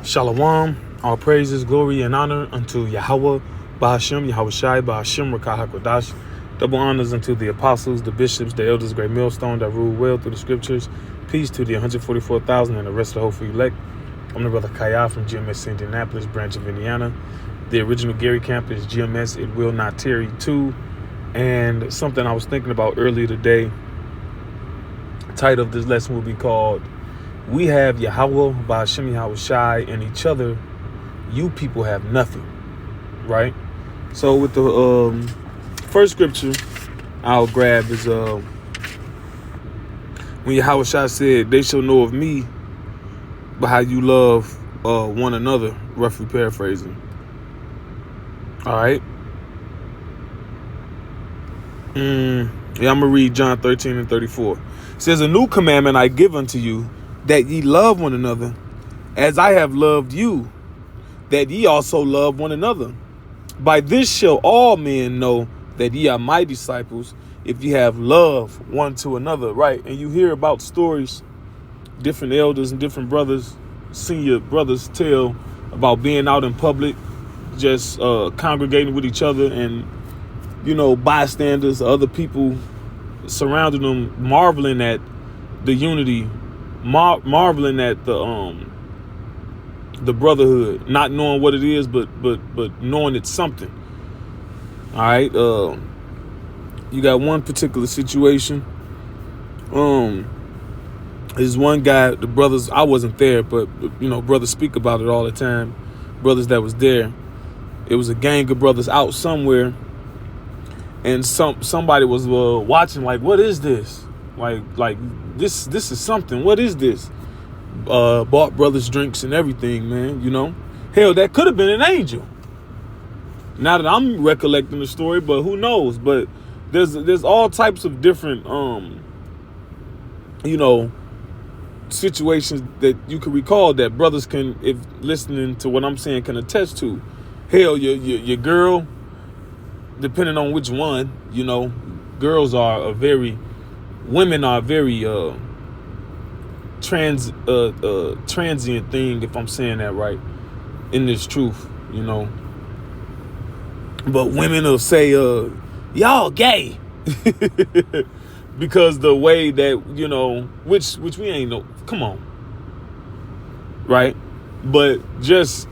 Shalom, all praises, glory, and honor unto Yahawaah, bahasham, Yahawashi, bahasham, Rakah HaKodash. Double honors unto the apostles, the bishops, the elders, great millstone that rule well through the scriptures. Peace to the 144,000 and the rest of the hopeful elect. I'm the brother Kaya from GMS Indianapolis, branch of Indiana. The original Gary camp is GMS It Will Not Tarry 2. And something I was thinking about earlier today, the title of this lesson will be called We Have Yahawaah, bahasham, Yahawashi, and each other. You people have nothing, right? So with the first scripture I'll grab is when Yahawashi said, "They shall know of me by how you love one another," roughly paraphrasing. All right. I'm going to read John 13 and 34. It says, "A new commandment I give unto you, that ye love one another, as I have loved you, that ye also love one another. By this shall all men know that ye are my disciples, if ye have love one to another." Right? And you hear about stories, different elders and different brothers, senior brothers tell about being out in public, just congregating with each other, and bystanders, other people surrounding them, marveling at the unity, marveling at the brotherhood, not knowing what it is, but knowing it's something. All right. You got one particular situation. There's one guy, the brothers, I wasn't there, but brothers speak about it all the time. Brothers that was there. It was a gang of brothers out somewhere, and somebody was watching, like, what is this? Like this is something. What is this? Bought brothers drinks and everything, man. Hell, that could have been an angel. Now that I'm recollecting the story, but who knows? But there's all types of different situations that you can recall that brothers can, if listening to what I'm saying, can attest to. Hell, your girl, depending on which one, girls are women are very transient thing, if I'm saying that right, in this truth, But women will say, y'all gay. Because the way that, which we ain't no, come on. Right? But just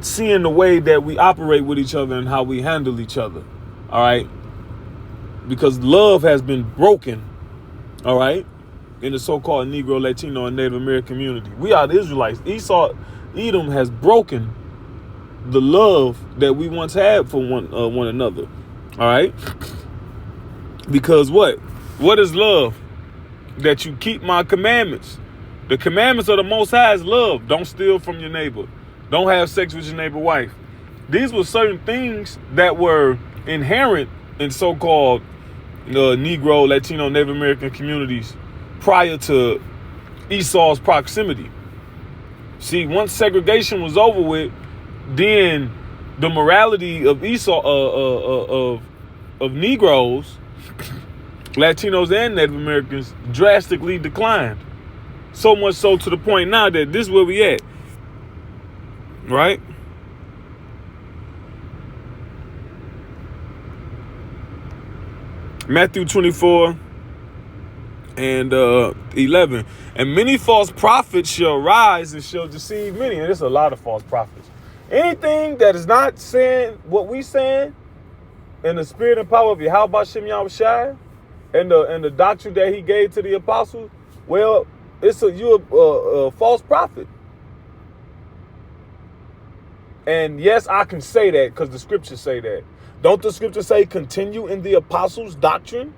seeing the way that we operate with each other and how we handle each other. All right? Because love has been broken. All right? In the so-called Negro, Latino, and Native American community. We are the Israelites. Edom has broken the love that we once had for one another. All right? Because what? What is love? That you keep my commandments. The commandments of the Most High is love. Don't steal from your neighbor. Don't have sex with your neighbor's wife. These were certain things that were inherent in so-called Negro, Latino, Native American communities prior to Esau's proximity. See, once segregation was over with, then the morality of Esau, of Negroes, Latinos, and Native Americans drastically declined. So much so to the point now that this is where we at. Right? Matthew 24 and 11. "And many false prophets shall rise and shall deceive many." And there's a lot of false prophets. Anything that is not saying what we saying in the spirit and power of Yahawashi and the doctrine that he gave to the apostles, well, you're a false prophet. And yes, I can say that because the scriptures say that. Don't the scriptures say continue in the apostles' doctrine?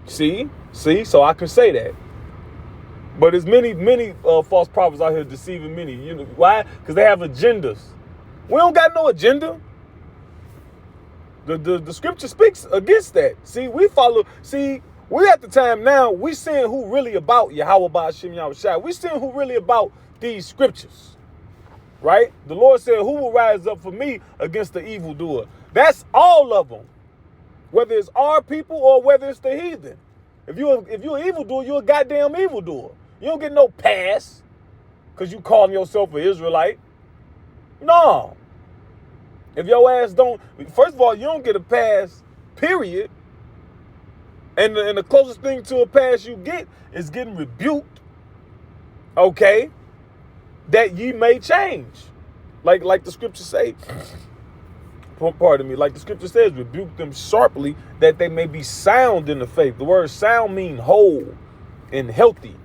See, so I can say that. But there's many false prophets out here deceiving many. Why? Because they have agendas. We don't got no agenda. The scripture speaks against that. We at the time now, we seeing who really about Yahawaah, bahasham, Yahawashi. We seeing who really about these scriptures. Right? The Lord said, "Who will rise up for me against the evildoer?" That's all of them. Whether it's our people or whether it's the heathen. If you're an evildoer, you're a goddamn evildoer. You don't get no pass. because you calling yourself an Israelite. No. If your ass don't, first of all, you don't get a pass, period. And the closest thing to a pass you get is getting rebuked, okay, that ye may change. Like the scripture say, pardon me, like the scripture says, rebuke them sharply that they may be sound in the faith. The word sound means whole and healthy.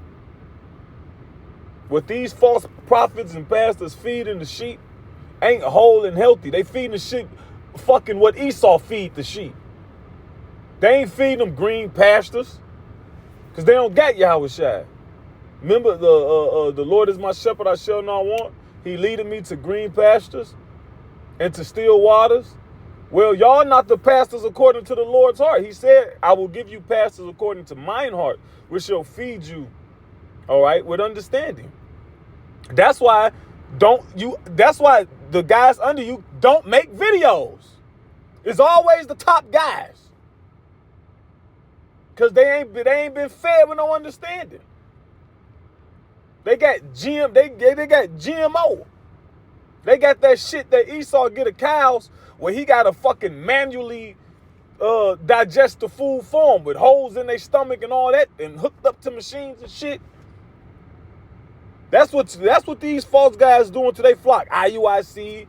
What these false prophets and pastors feeding the sheep ain't whole and healthy. They feeding the sheep fucking what Esau feed the sheep. They ain't feeding them green pastures because they don't got Yahawashi. Remember, the Lord is my shepherd, I shall not want. He leadeth me to green pastures and to still waters. Well, y'all not the pastors according to the Lord's heart. He said, I will give you pastors according to mine heart, which shall feed you, all right, with understanding. That's why the guys under you don't make videos. It's always the top guys. Because they ain't been fed with no understanding. They got they got GMO. They got that shit that Esau get of cows where he got to fucking manually digest the food for them with holes in their stomach and all that and hooked up to machines and shit. That's what these false guys doing to their flock. IUIC,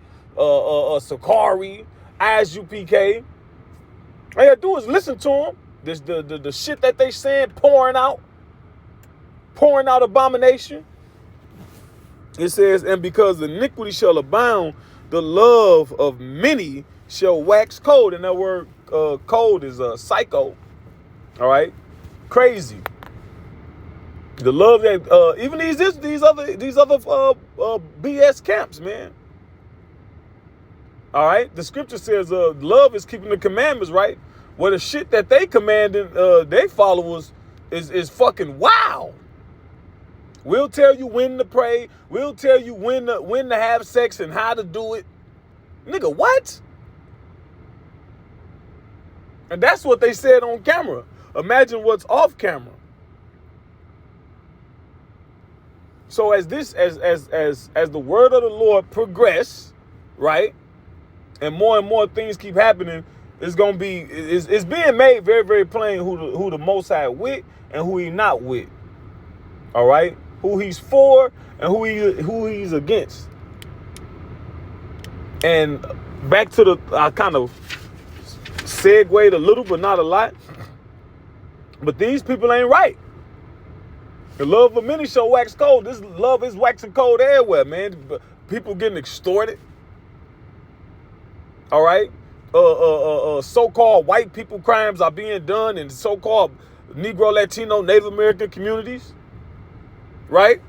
Sakari, ISUPK. All you gotta do is listen to them. This the shit that they saying, pouring out abomination. It says, and because iniquity shall abound, the love of many shall wax cold. And that word cold is psycho. All right, crazy. The love that even these other BS camps, man. All right, the scripture says love is keeping the commandments, right? Well, the shit that they commanding they followers is fucking wild. We'll tell you when to pray. We'll tell you when to have sex and how to do it. Nigga, what? And that's what they said on camera. Imagine what's off camera. So as the word of the Lord progress, right, and more things keep happening, it's gonna be it's being made very, very plain who the Most High with and who he not with. All right, who he's for and who he's against. And back to I kind of segued a little, but not a lot. But these people ain't right. The love of many shall wax cold. This love is waxing cold everywhere, man. People getting extorted. All right. So-called white people crimes are being done in so-called Negro, Latino, Native American communities. Right?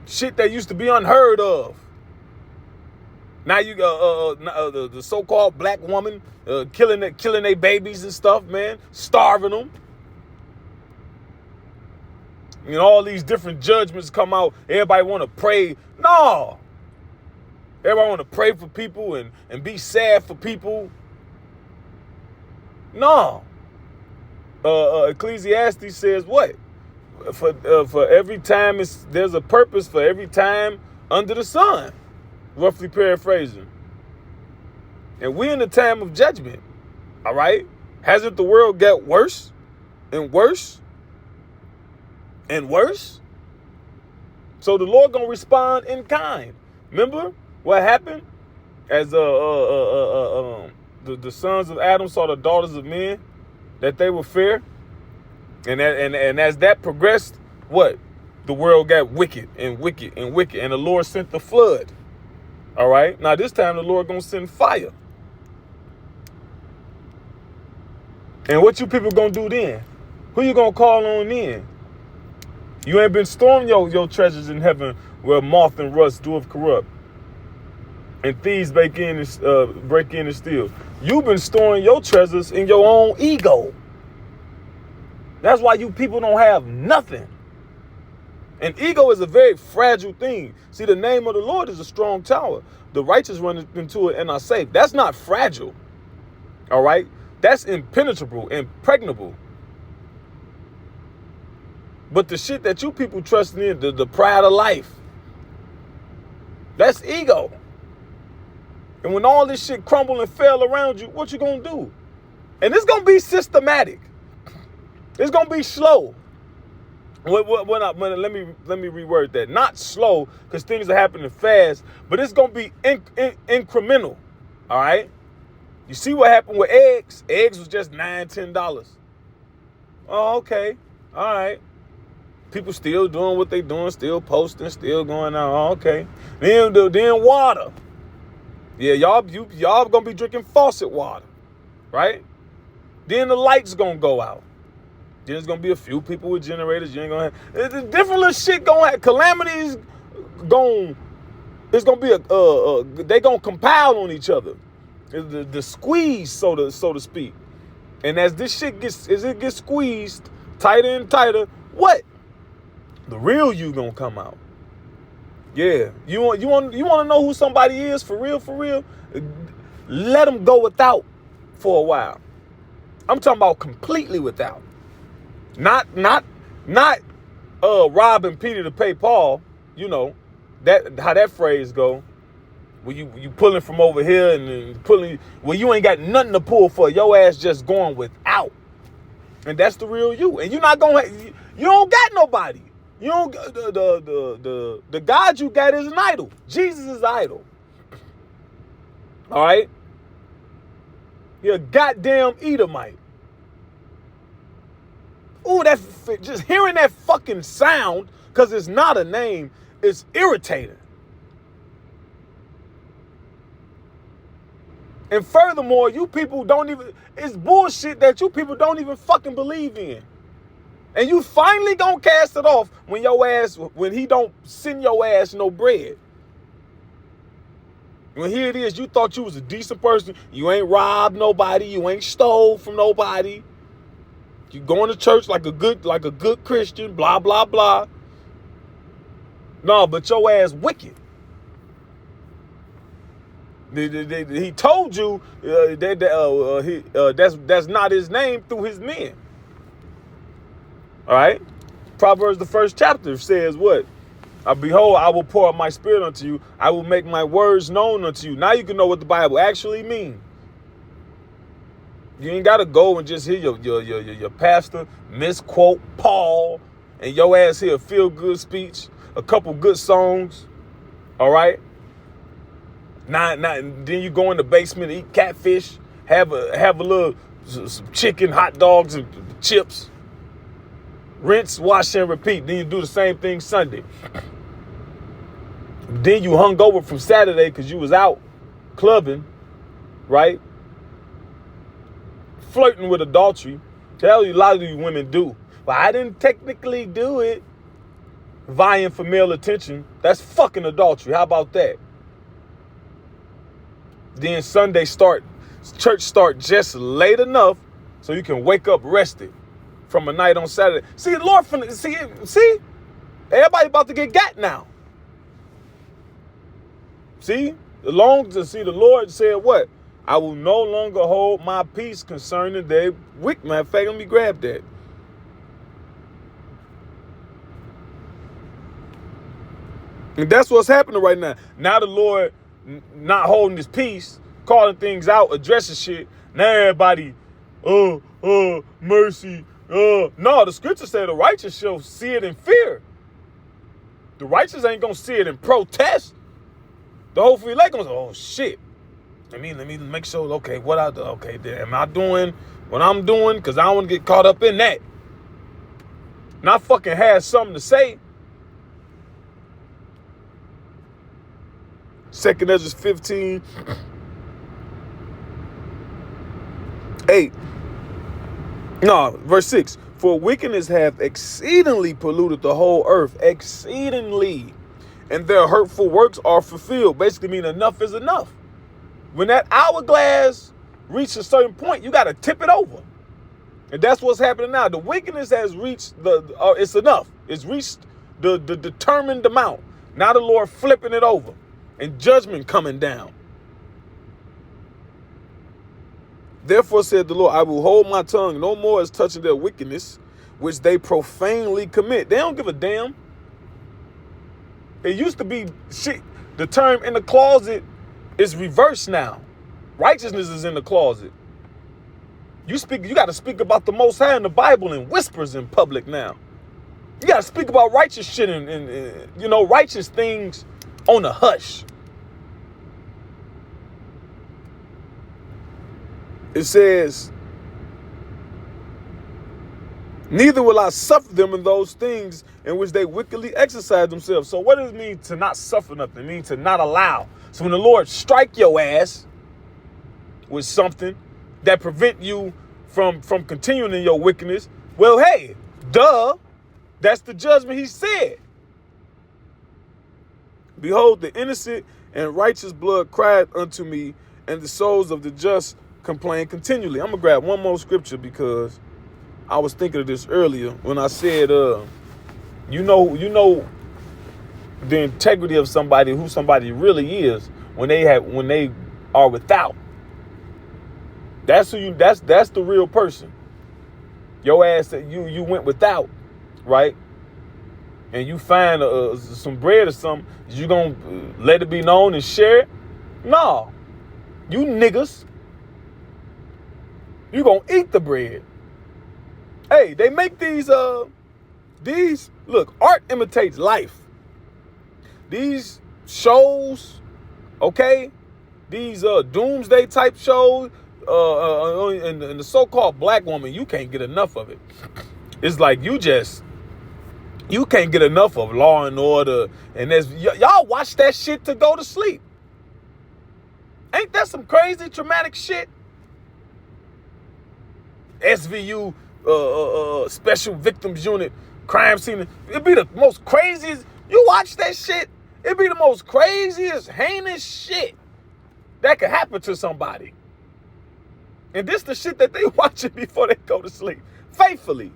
Shit that used to be unheard of. Now you got the so-called black woman killing their babies and stuff, man. Starving them. You know, all these different judgments come out. Everybody want to pray. No. Everybody want to pray for people and be sad for people. No. Ecclesiastes says what? For every time there's a purpose for every time under the sun. Roughly paraphrasing. And we're in the time of judgment. All right? Hasn't the world got worse and worse? And worse. So the Lord gonna respond in kind. Remember what happened as the sons of Adam saw the daughters of men, that they were fair, and as that progressed, what? The world got wicked and wicked and wicked, and the Lord sent the flood. All right. Now this time the Lord gonna send fire. And what you people gonna do then? Who you gonna call on then? You ain't been storing your treasures in heaven where moth and rust doeth corrupt, and thieves break in and steal. You've been storing your treasures in your own ego. That's why you people don't have nothing. And ego is a very fragile thing. See, the name of the Lord is a strong tower. The righteous run into it and are safe. That's not fragile. All right? That's impenetrable, impregnable. But the shit that you people trusting in, the pride of life, That's ego. And when all this shit crumble and fell around you, what you gonna do? And it's gonna be systematic. It's gonna be slow. Let me reword that. Not slow, because things are happening fast, but it's gonna be incremental. All right. You see what happened with eggs? Eggs was just $9, $10. Oh, okay. All right. People still doing what they doing, still posting, still going out. Oh, okay. Then water. Yeah, y'all gonna be drinking faucet water, right? Then the lights gonna go out. Then there's gonna be a few people with generators. You ain't gonna have different little shit gonna have. Calamities gonna. It's gonna be they gonna compile on each other. The squeeze, so to speak. And as this shit gets squeezed tighter and tighter, what? The real you gonna come out. Yeah, you want to know who somebody is for real? Let them go without for a while. I'm talking about completely without. Not robbing Peter to pay Paul. You know that how that phrase go. When you pulling from over here and pulling, well, you ain't got nothing to pull for. Your ass just going without, and that's the real you. And you're not gonna. You don't got nobody. You don't. The God you got is an idol. Jesus is an idol. All right. You're a goddamn Edomite. Ooh, just hearing that fucking sound, because it's not a name, it's irritating. And furthermore, you people it's bullshit that you people don't even fucking believe in. And you finally gonna cast it off when he don't send your ass no bread. When here it is, you thought you was a decent person. You ain't robbed nobody. You ain't stole from nobody. You going to church like a good Christian, blah, blah, blah. No, but your ass wicked. He told you that's not his name through his men. All right? Proverbs, the 1st chapter says what? Behold, I will pour out my spirit unto you. I will make my words known unto you. Now you can know what the Bible actually means. You ain't got to go and just hear your pastor misquote Paul and your ass hear a feel-good speech, a couple good songs. All right? Then you go in the basement and eat catfish, have a little some chicken, hot dogs, and chips. Rinse, wash, and repeat. Then you do the same thing Sunday. Then you hung over from Saturday because you was out clubbing, right? Flirting with adultery. Hell, a lot of you women do. But I didn't technically do it. Vying for male attention. That's fucking adultery. How about that? Then church start just late enough so you can wake up rested from a night on Saturday. See, the Lord, see, everybody about to get got now. See, the Lord said what? I will no longer hold my peace concerning their wicked. Matter of fact, let me grab that. And that's what's happening right now. Now the Lord not holding his peace, calling things out, addressing shit. Now everybody, mercy. No, the scripture said the righteous shall see it in fear. The righteous ain't gonna see it in protest. The whole free elect gonna say, oh shit. Let me make sure, okay, am I doing what I'm doing? Because I don't want to get caught up in that. And I fucking had something to say. 2nd Ezra 15, 8. No, verse 6. For wickedness hath exceedingly polluted the whole earth. Exceedingly. And their hurtful works are fulfilled. Basically mean enough is enough. When that hourglass reaches a certain point, you got to tip it over. And that's what's happening now. The wickedness has reached it's enough. It's reached the determined amount. Now the Lord flipping it over and judgment coming down. Therefore said the Lord, I will hold my tongue no more as touching their wickedness, which they profanely commit. They don't give a damn. It used to be shit. The term in the closet is reversed now. Righteousness is in the closet. You got to speak about the Most High in the Bible in whispers in public now. You got to speak about righteous shit and righteous things on the hush. It says, neither will I suffer them in those things in which they wickedly exercise themselves. So what does it mean to not suffer nothing? It means to not allow. So when the Lord strike your ass with something that prevent you from continuing in your wickedness, well, hey, duh, that's the judgment he said. Behold, the innocent and righteous blood cried unto me, and the souls of the just complain continually. I'm going to grab one more scripture because I was thinking of this earlier when I said, you know the integrity of somebody, who somebody really is when they are without. That's the real person. Your ass that you went without, right? And you find some bread or something, you gonna let it be known and share it? No, you niggas, you gonna eat the bread. Hey, they make these look, art imitates life. These shows, okay, these doomsday type shows, and the so-called black woman, you can't get enough of it. It's like you can't get enough of Law and Order, and y'all watch that shit to go to sleep. Ain't that some crazy traumatic shit? SVU, Special Victims Unit, crime scene. It'd be the most craziest. You watch that shit, it'd be the most craziest, heinous shit that could happen to somebody. And this the shit that they watching before they go to sleep, faithfully.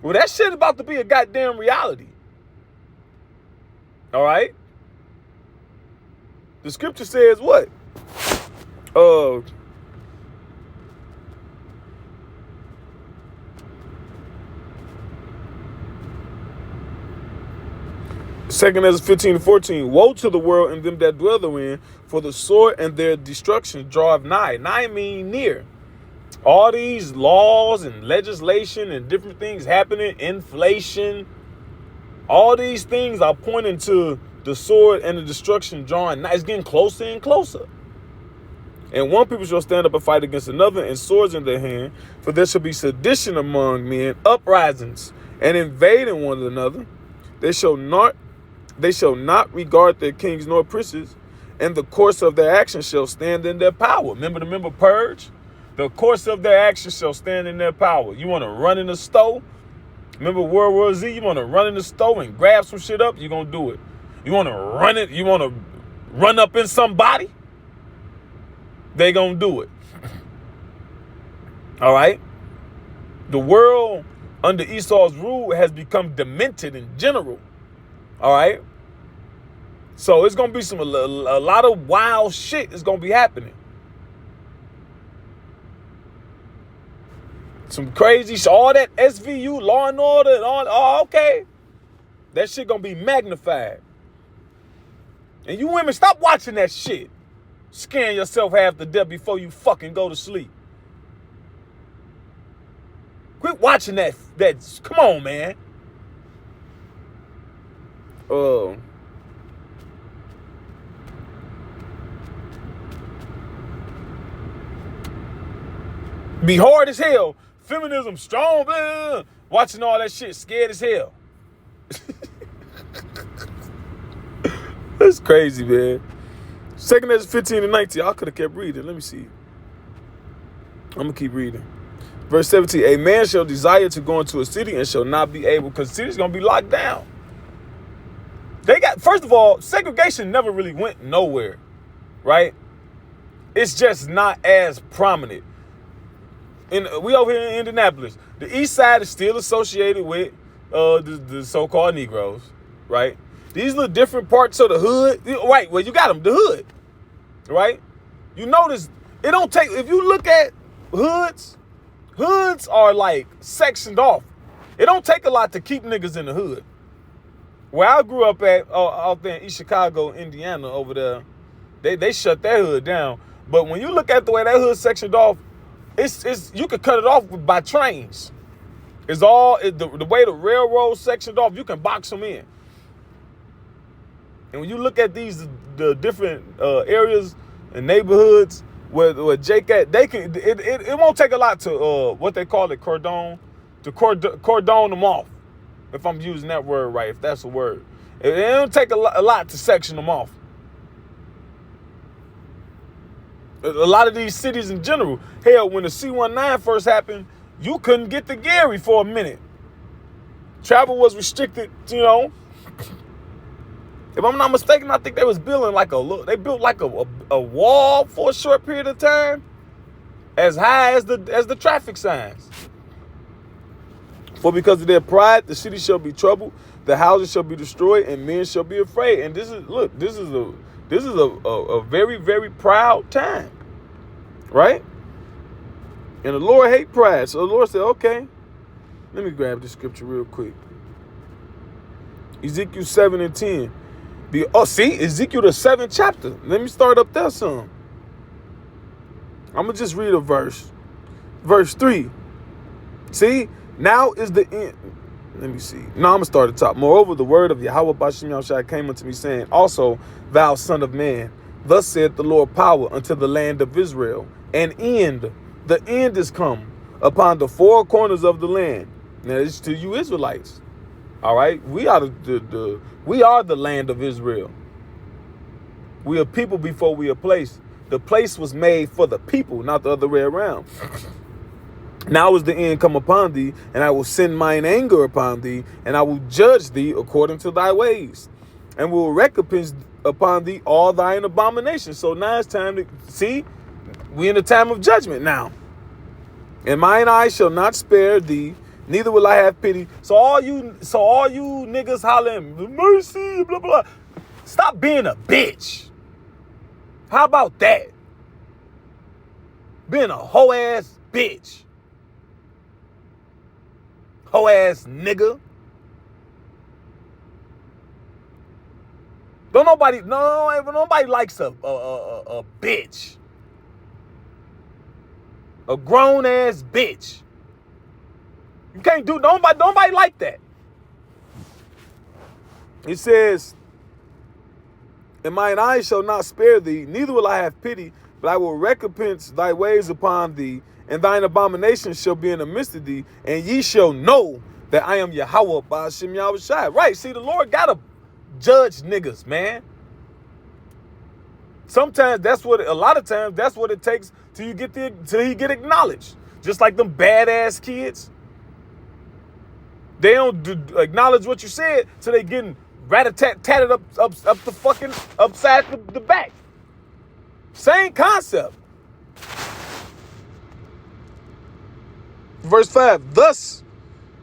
Well, that shit about to be a goddamn reality. All right? The scripture says what? 2 Ezra 15:14. Woe to the world and them that dwell therein, for the sword and their destruction draweth nigh. Nigh mean near. All these laws and legislation and different things happening, inflation, all these things are pointing to the sword and the destruction drawing nigh. It's getting closer and closer. And one people shall stand up and fight against another, and swords in their hand, for there shall be sedition among men, uprisings, and invading one another. They shall not regard their kings nor princes, and the course of their actions shall stand in their power. Remember Purge? The course of their actions shall stand in their power. You want to run in the store? Remember World War Z? You want to run in the store and grab some shit up? You're going to do it. You want to run it? You want to run up in somebody? They going to do it. All right? The world under Esau's rule has become demented in general. All right? So it's going to be a lot of wild shit is going to be happening. Some crazy shit. All that SVU, Law and Order, and all. Oh, okay. That shit going to be magnified. And you women, stop watching that shit. Scaring yourself half to death before you fucking go to sleep. Quit watching that. Come on, man. Be hard as hell. Feminism strong. Blah, blah, blah. Watching all that shit, scared as hell. That's crazy, man. 2 Ezra 15:19. I could have kept reading. Let me see. I'm going to keep reading. Verse 17. A man shall desire to go into a city and shall not be able, because the city's going to be locked down. First of all, segregation never really went nowhere, right? It's just not as prominent. We over here in Indianapolis. The east side is still associated with the so-called Negroes, right? These little different parts of the hood, right? Well, you got them, the hood, right? You notice it don't take. If you look at hoods are like sectioned off. It don't take a lot to keep niggas in the hood. Where I grew up at, out there in East Chicago, Indiana, over there, they shut that hood down. But when you look at the way that hood sectioned off, it's you could cut it off by trains. It's the way the railroad sectioned off. You can box them in. And when you look at the different areas and neighborhoods where Jake at, it won't take a lot to what they call it, cordon them off. If I'm using that word right, if that's a word. It don't take a lot to section them off. A lot of these cities in general. Hell, when the C-19 first happened, you couldn't get to Gary for a minute. Travel was restricted, you know. If I'm not mistaken, I think they was building they built like a wall for a short period of time, as high as the traffic signs. For because of their pride, the city shall be troubled, the houses shall be destroyed, and men shall be afraid. And this is a very, very proud time, right? And the Lord hate pride. So the Lord said, okay, let me grab this scripture real quick. Ezekiel 7:10. Ezekiel the 7th chapter. Let me start up there some. I'm going to just read a verse. Verse 3. See, now is the end. Let me see. No, I'm going to start at the top. Moreover, the word of Yahawashi bahasham Yahawashi came unto me, saying, also, thou son of man, thus saith the Lord power unto the land of Israel. The end is come upon the four corners of the land. Now, it's to you Israelites. All right? We are the land of Israel. We are people before we are place. The place was made for the people, not the other way around. Now is the end come upon thee, and I will send mine anger upon thee, and I will judge thee according to thy ways, and will recompense upon thee all thine abominations. So now it's time to see, we in the time of judgment now. And mine eyes shall not spare thee, neither will I have pity. So all you niggas hollering mercy, blah blah. Stop being a bitch. How about that? Being a hoe ass bitch. Hoe ass nigga. Nobody likes a bitch. A grown ass bitch. You can't do nobody like that. It says, and mine eyes shall not spare thee, neither will I have pity, but I will recompense thy ways upon thee, and thine abominations shall be in the midst of thee, and ye shall know that I am YAHAWAH bahasham Yahawashi. Right, see, the Lord gotta judge niggas, man. A lot of times, that's what it takes till he get acknowledged. Just like them badass kids. They don't acknowledge what you said till they getting rat-a-tat-tatted up the fucking upside the back. Same concept. Verse 5, thus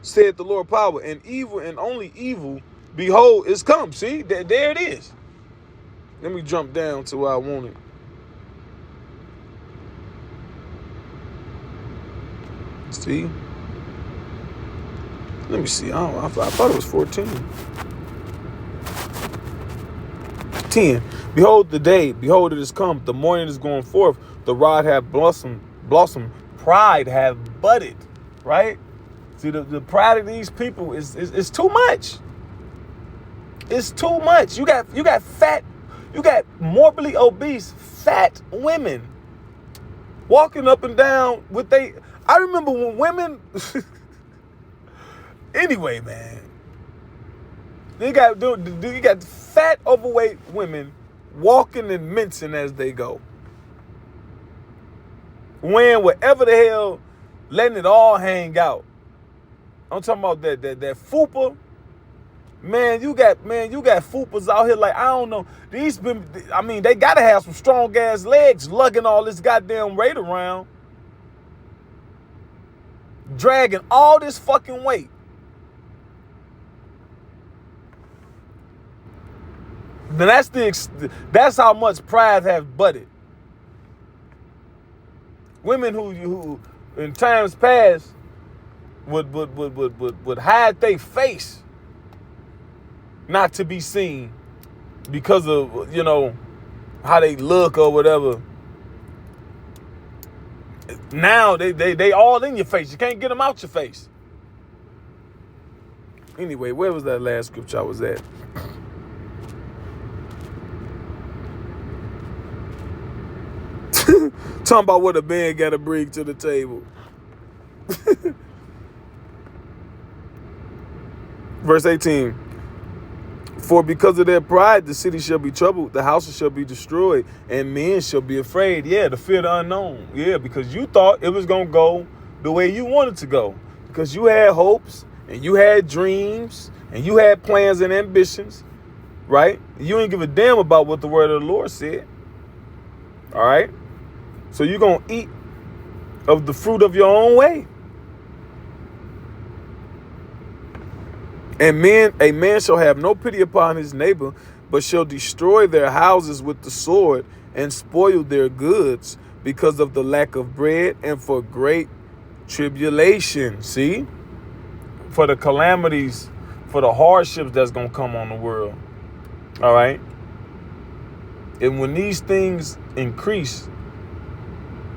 said the Lord power, and evil and only evil, behold, is come. See, there it is. Let me jump down to where I want it. See? Let me see. I thought it was 14. 10. Behold the day, behold it is come. The morning is going forth. The rod hath blossomed. Pride hath budded. Right? See, the pride of these people is too much. It's too much. You got fat, you got morbidly obese, fat women walking up and down with I remember when women anyway, man. You got fat, overweight women walking and mincing as they go. Wearing whatever the hell, letting it all hang out. I'm talking about that fupa. Man, you got fupas out here like, I don't know. They gotta have some strong ass legs lugging all this goddamn weight around. Dragging all this fucking weight. Then that's how much pride have budded. Women who in times past would hide their face. not to be seen because of, how they look or whatever. Now they all in your face. You can't get them out your face. Anyway, where was that last scripture I was at? Talking about what a man got to bring to the table. Verse 18. For because of their pride, the city shall be troubled, the houses shall be destroyed, and men shall be afraid. Yeah, the fear of the unknown. Yeah, because you thought it was going to go the way you wanted to go. Because you had hopes, and you had dreams, and you had plans and ambitions, right? You ain't give a damn about what the word of the Lord said. All right? So you're going to eat of the fruit of your own way. And a man shall have no pity upon his neighbor, but shall destroy their houses with the sword and spoil their goods because of the lack of bread and for great tribulation. See? For the calamities, for the hardships that's going to come on the world. All right? And when these things increase,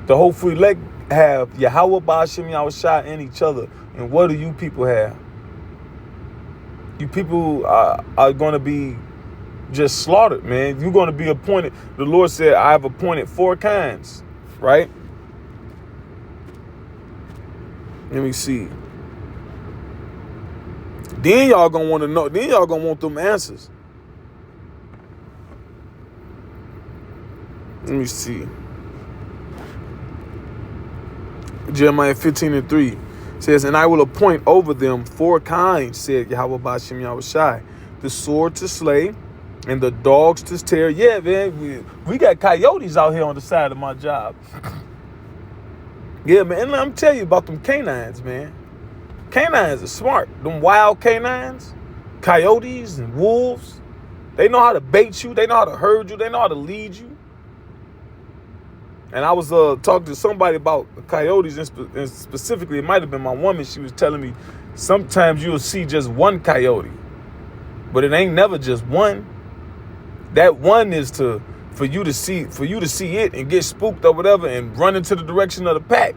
the hopeful elect have YAHAWAH, bahasham, Yahawashi in each other. And what do you people have? You people are going to be just slaughtered, man. You're going to be appointed. The Lord said, I have appointed 4 kinds, right? Let me see. Then y'all going to want to know. Then y'all going to want them answers. Let me see. Jeremiah 15:3 says, and I will appoint over them 4 kinds, said Yahweh bahasham Yahawashi, the sword to slay and the dogs to tear. Yeah, man, we got coyotes out here on the side of my job. Yeah, man, and I'm telling you about them canines, man. Canines are smart. Them wild canines, coyotes and wolves, they know how to bait you. They know how to herd you. They know how to lead you. And I was talking to somebody about coyotes, and specifically, it might have been my woman. She was telling me sometimes you'll see just one coyote, but it ain't never just one. That one is for you to see it and get spooked or whatever and run into the direction of the pack.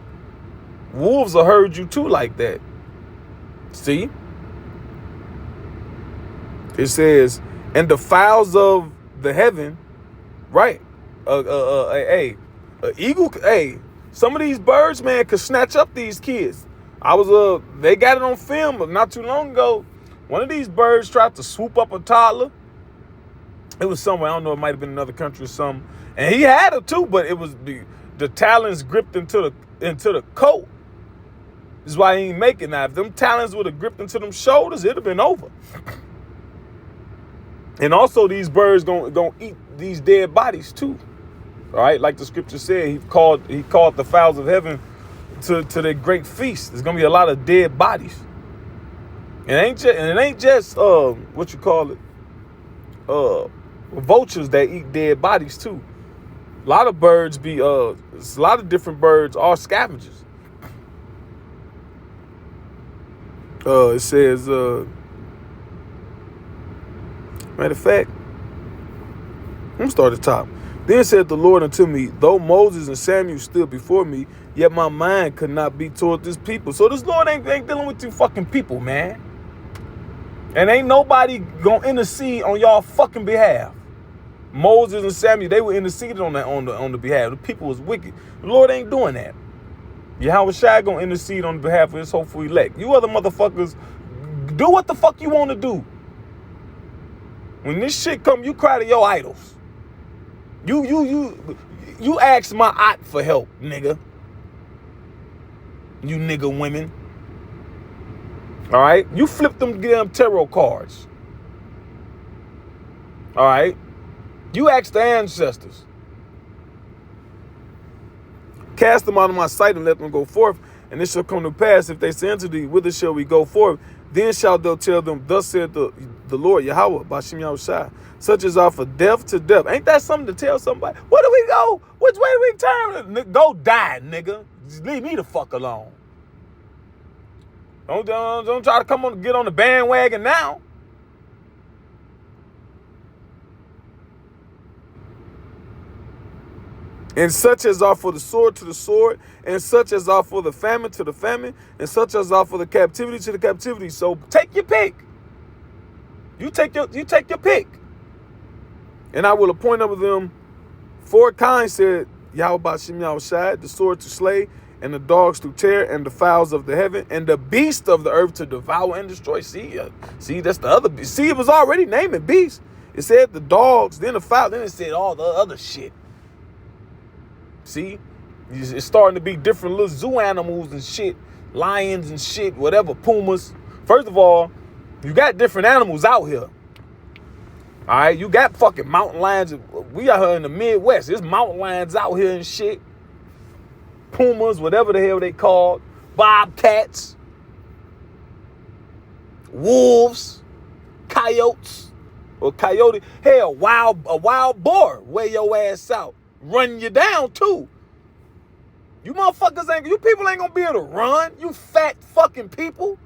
Wolves will herd you too like that. See? It says, and the fowls of the heaven, right? Eagle, some of these birds, man, could snatch up these kids. They got it on film not too long ago. One of these birds tried to swoop up a toddler. It was somewhere, I don't know, it might have been another country or something. And he had her too, but it was the talons gripped into the coat. This is why he ain't making that. If them talons would have gripped into them shoulders, it'd have been over. And also these birds gonna eat these dead bodies too. All right, like the scripture said, he called the fowls of heaven to their great feast. There's gonna be a lot of dead bodies. And it ain't just what you call it, vultures that eat dead bodies too. A lot of birds a lot of different birds are scavengers. It says, matter of fact, let me start at the top. Then said the Lord unto me, though Moses and Samuel stood before me, yet my mind could not be toward this people. So this Lord ain't dealing with you fucking people, man. And ain't nobody gonna intercede on y'all fucking behalf. Moses and Samuel, they were interceding on the behalf. The people was wicked. The Lord ain't doing that. Yahawashi gonna intercede on behalf of his hopeful elect. You other motherfuckers, do what the fuck you want to do. When this shit come, you cry to your idols. You ask my aunt for help, nigga. You nigga women. All right? You flip them damn tarot cards. All right? You ask the ancestors. Cast them out of my sight and let them go forth. And it shall come to pass, if they say unto thee, whither shall we go forth? Then shalt thou tell them, thus said the Lord, Yahweh, bahasham Yahawashi, such as are for death to death. Ain't that something to tell somebody? Where do we go? Which way do we turn? Go die, nigga. Just leave me the fuck alone. Don't try to get on the bandwagon now. And such as are for the sword to the sword, and such as are for the famine to the famine, and such as are for the captivity to the captivity. So take your pick. You take your pick. And I will appoint over them 4 kinds, said Yahawashi, the sword to slay, and the dogs to tear, and the fowls of the heaven, and the beasts of the earth to devour and destroy. See, that's the other beast. See, it was already naming beasts. It said the dogs, then the fowl, then it said all the other shit. See, it's starting to be different little zoo animals and shit, lions and shit, whatever, pumas. First of all, you got different animals out here. All right, you got fucking mountain lions. We out here in the Midwest. There's mountain lions out here and shit. Pumas, whatever the hell they called. Bobcats. Wolves. Coyotes. Or coyote. Hell, a wild boar. Wear your ass out. Run you down, too. You motherfuckers you people ain't gonna be able to run. You fat fucking people.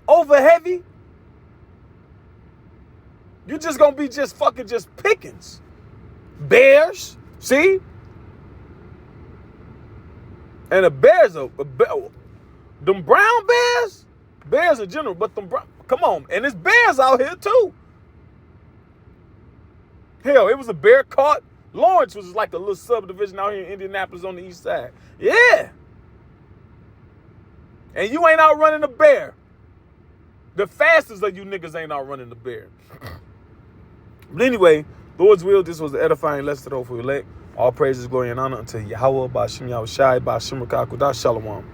Over heavy. You just gonna be just pickings. Bears, see? And the bears them brown bears in general, but come on, and there's bears out here too. Hell, it was a bear caught. Lawrence was like a little subdivision out here in Indianapolis on the east side. Yeah. And you ain't out running a bear. The fastest of you niggas ain't out running the bear. But anyway, Lord's will, this was the edifying lesson for the elect. All praises, glory, and honor unto Yahawah, bahasham Yahawashi, bahasham Shalom.